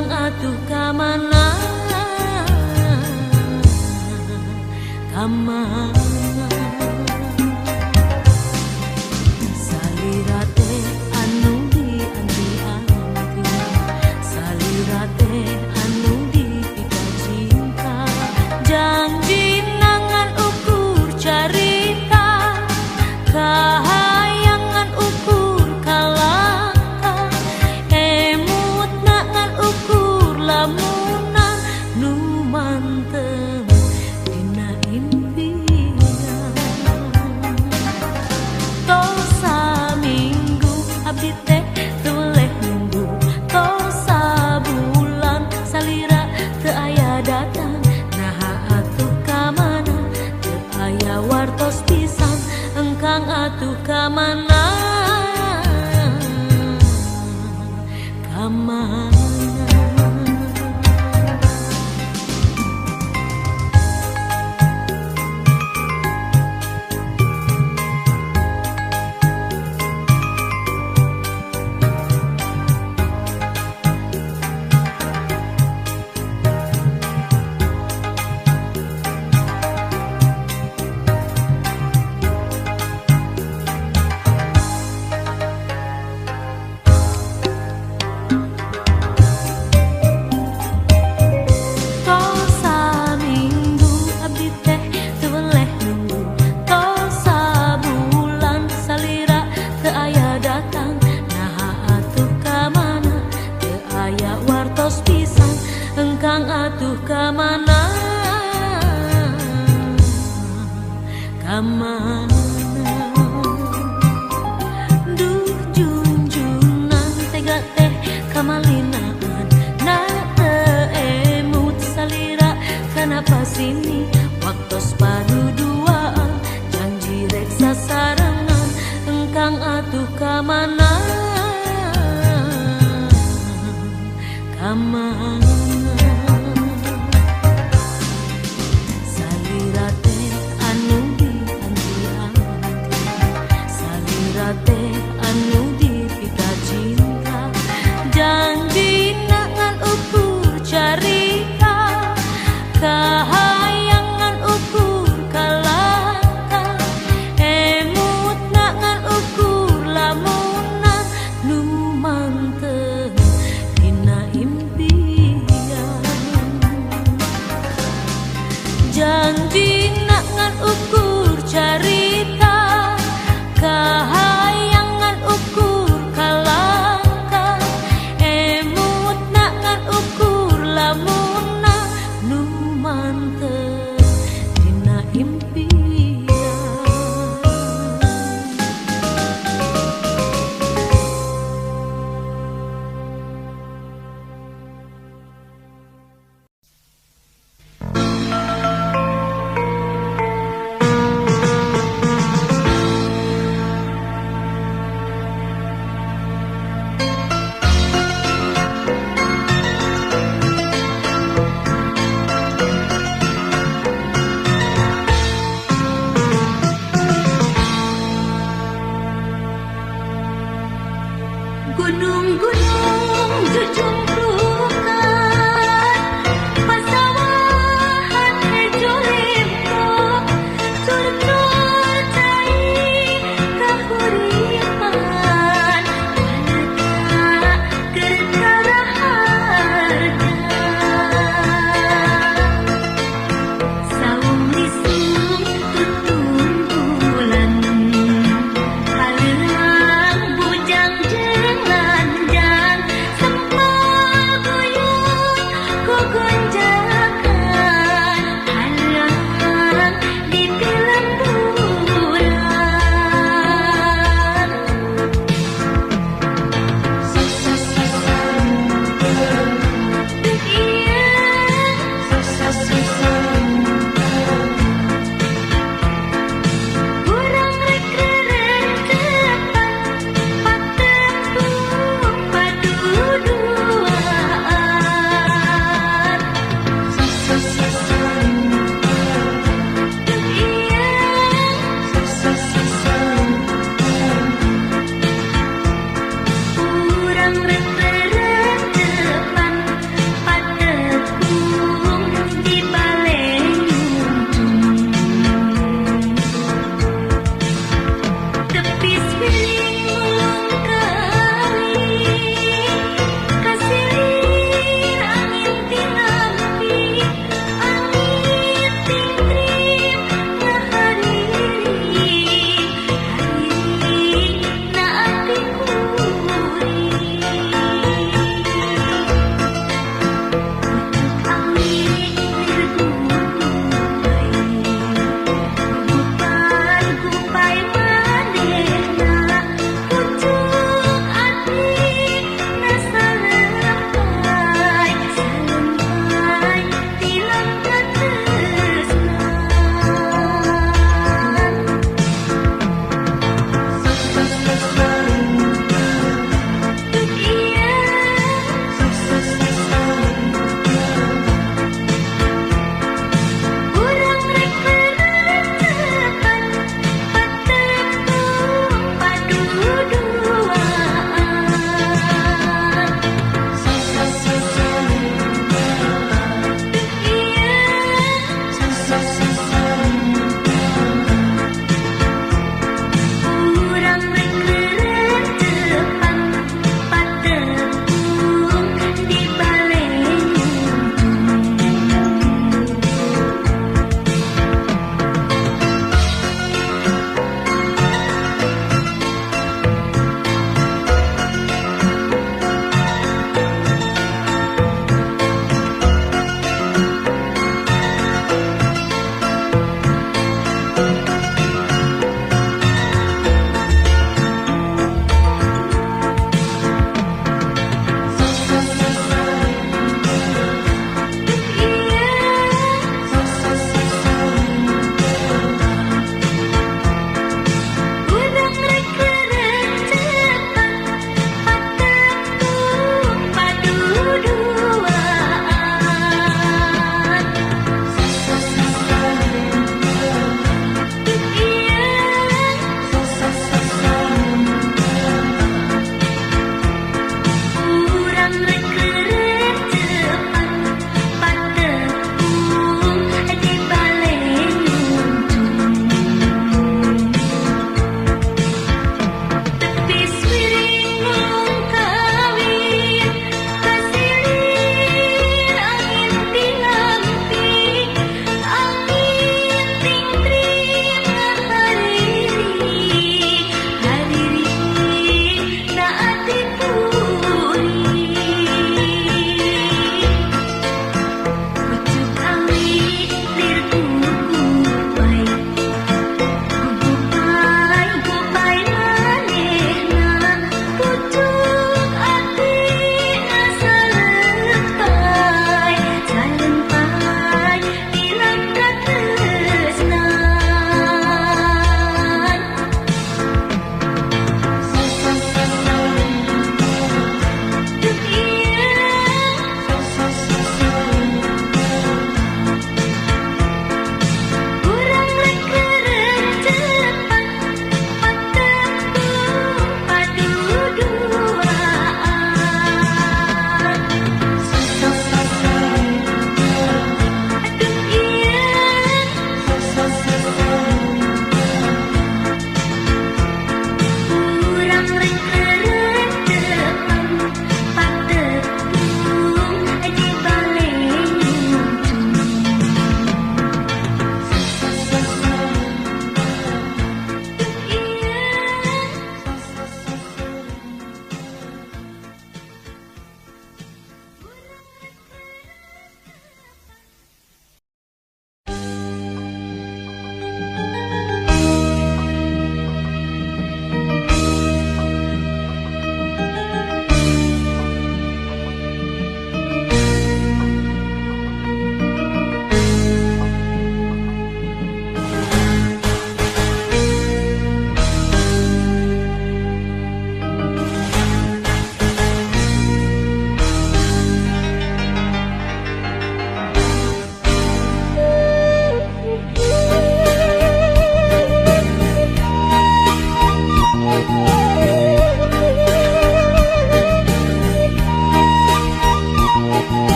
engkang atuh kamana kamana salira teh anu dianti-anti salira teh anu dipika cinta janji nangan ukur carita kahayangan ukur kalaka emut nangan ukur lamunan nu mantep dina impian tosa minggu abdi teh tuleh nunggu tosa bulan salira teu aya datang naha atuh kamana teu aya wartos pisan engkang atuh kamana kamana engkang atuh kamana kamana duh junjunan tega teh kamalinaan na teu emut salira kenapa sini waktos paduduaan janji rek sasarengan engkang atuh kamana kamana salira teh anu dianti-anti salira teh anu dipika cinta janji nangan ukur carita kahayangan ukur kalaka emut nangan ukur lamunan nu mantep dina impian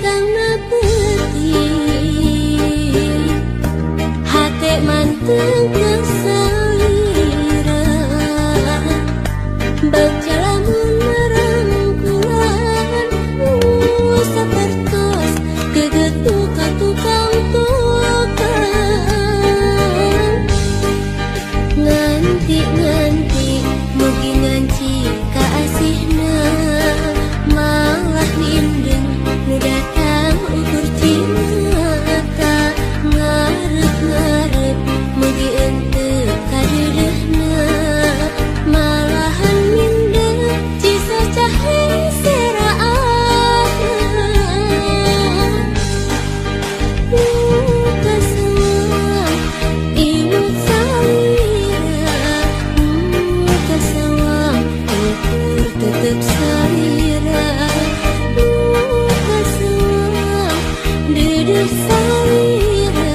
datang na peti hati manteng kesalira baca lamun merangkulan sapertos kegetuk tukang nganti mugi nganci kaasihna malah mindeng nu datang ukur cinta ngarep mugi henteu kadeuleuhna malahan mindeng cisa cahe seraahna kasawang imut salira kasawang ukur tetep salira kasawang dedeh salira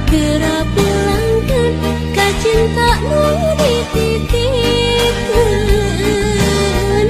geura pulangkeun ka cinta nu dititipkeun.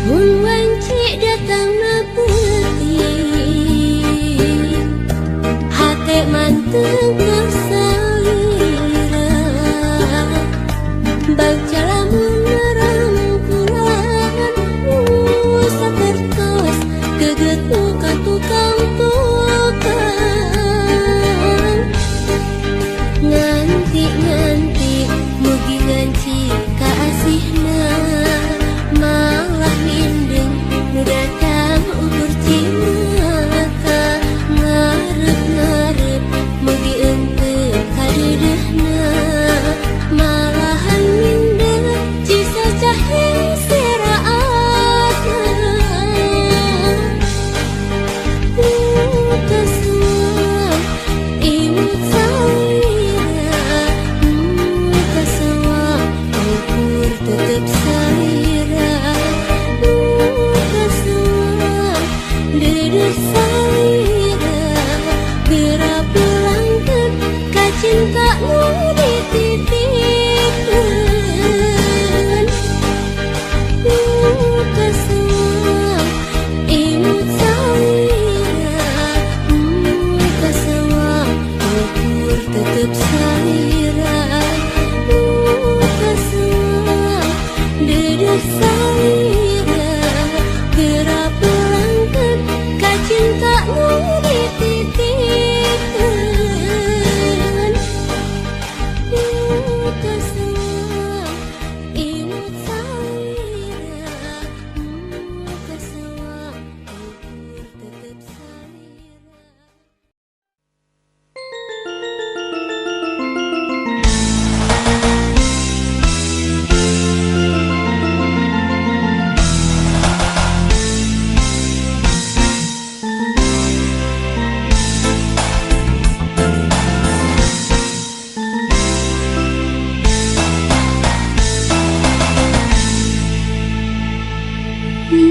Mun wanci datang na peti hati manteng kesalira baca lamun merangkulan sapertos gegetuk tukang nganti mugi nganci kaasihna malah mindeng nu datang ukur cinta ngarep mugi henteu kadeuleuhna malahan mindeng cisa cahe seraahna kasawang imut salira kasawang ukur tetep salira kasawang dedeh salira geura pulangkeun ka cinta nu dititipkeun. Kasawang imut salira kasawang ukur tetep salira kasawang dedeh salira geura pulangkeun ka cinta nu dititipkeun. Kasawang imut salira kasawang ukur tetep salira.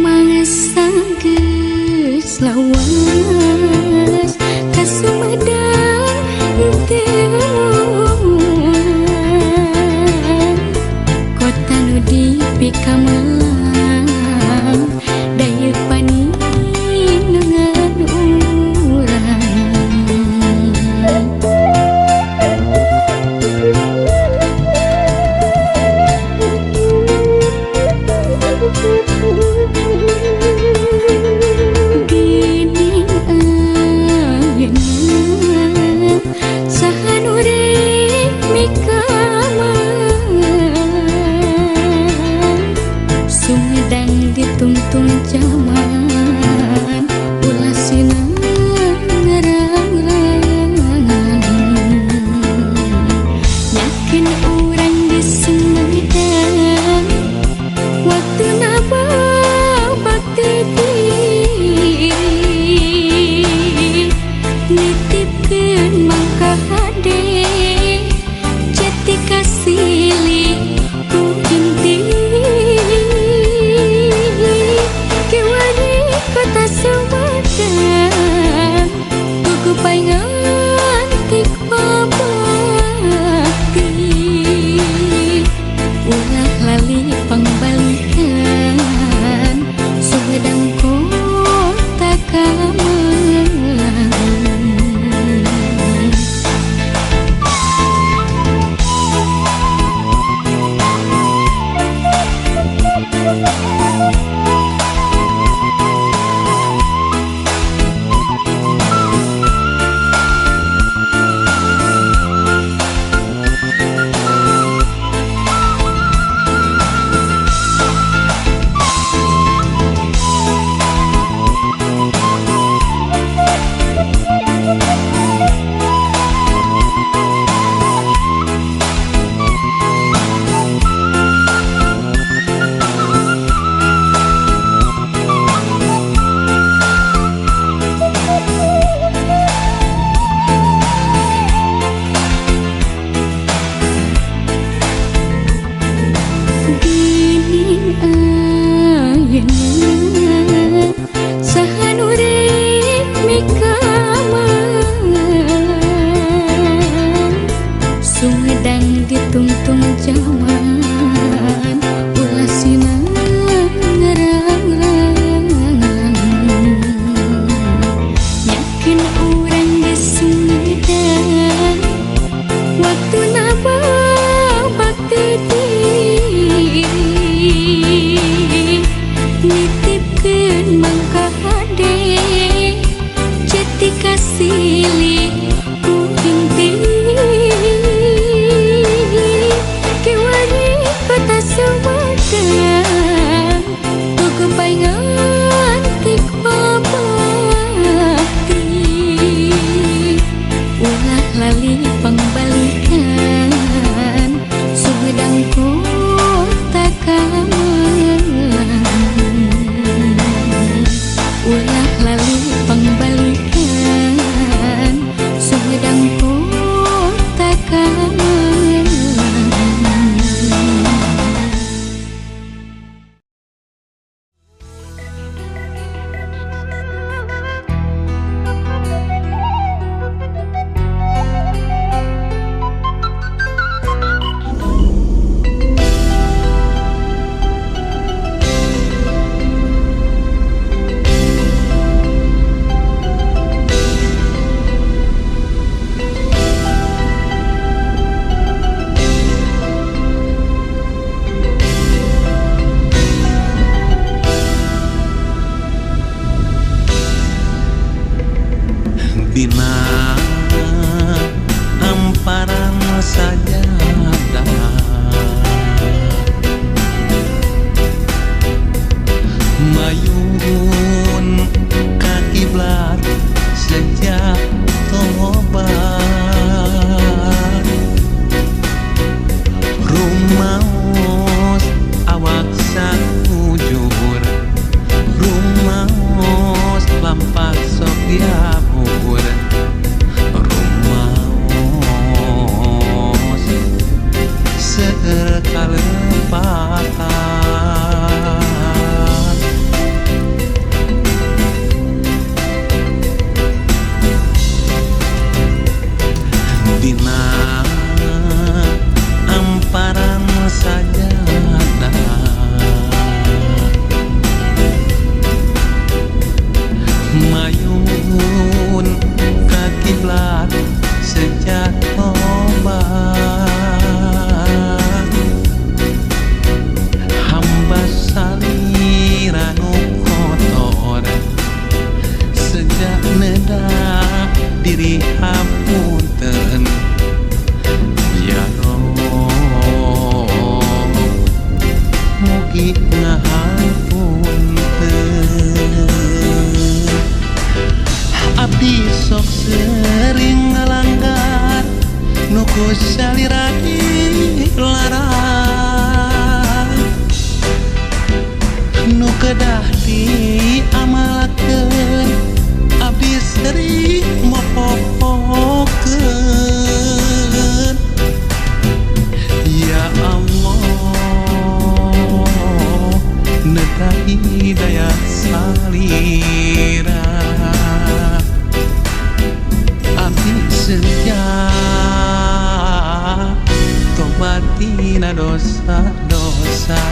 Mangsa lawas kasumedang teuan kota nu dipikaman daya paninengan urang sahan urip mikaman lali pangbalikan Sumedang kota Kamelang Sumedang ditungtung zaman ulah sinang ngerangan yakin orang di Sumedang waktu naba bakti diri nitipkeun mangka hade jati kasili kuing Sumedang tugu paingan tik babakti ulah lali pangbalikan Sumedang kota Kamelang ulah lali pangbalikan Sumedang kota Kamelang Dina hamparan sajadah mayun ka kiblat sejak tobat rumaos awak sakujur rumaos lampak sok diabur rumaos sekalepatan dina amparan sajadah mayun ka kiblat sejak tobat hamba saliranu kotor sejak nedak diri hapunten ya Rob mugi ngahapunten abdi sok sering ngalanggar nuku salirani larang nu kedah diamalakeun abdi sering mopopokeun ya Allah neta hidayah salira abdi sejak tobatina dosa-dosa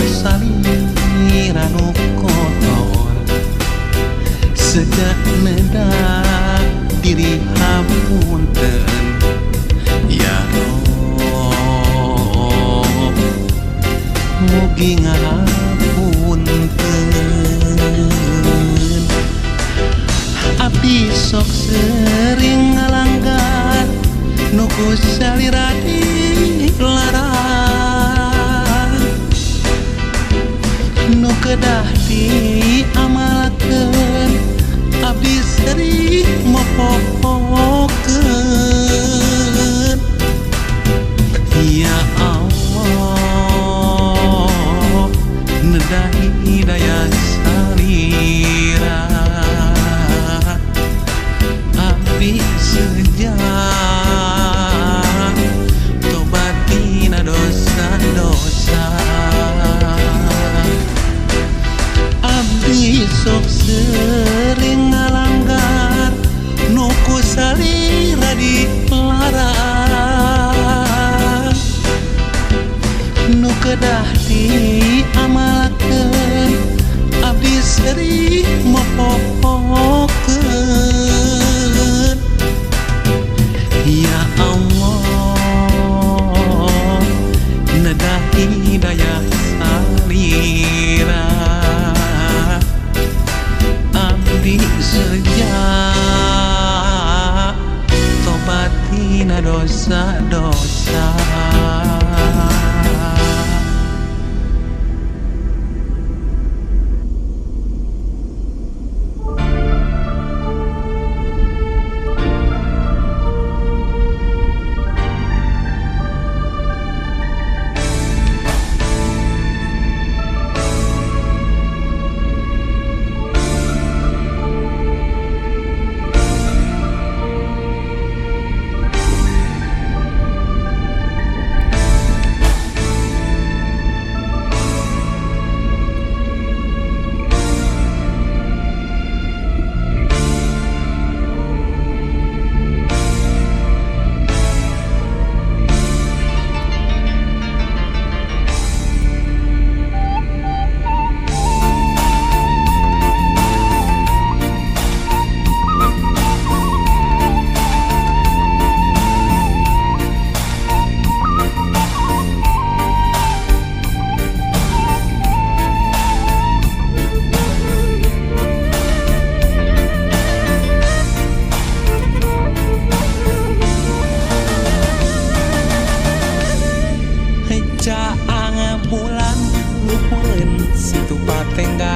salira nu kotor sejak neda diri hapunten ya Rob mugi ngapunten abdi sok sering ngalanggar nuku salira dilarang nu kedah diamalakeun abdi sering mopopokeun ya Allah nedah hidayah salira abdi sejak tobatina dosa-dosa abdi sok sering ngalanggar nuku salira dilarang nu kedah diamalakeun abdi sering mopopokeun ya Allah nedah hidayah salira abdi sejak tobatina dosa-dosa. Caang bulan luhurun situ patengga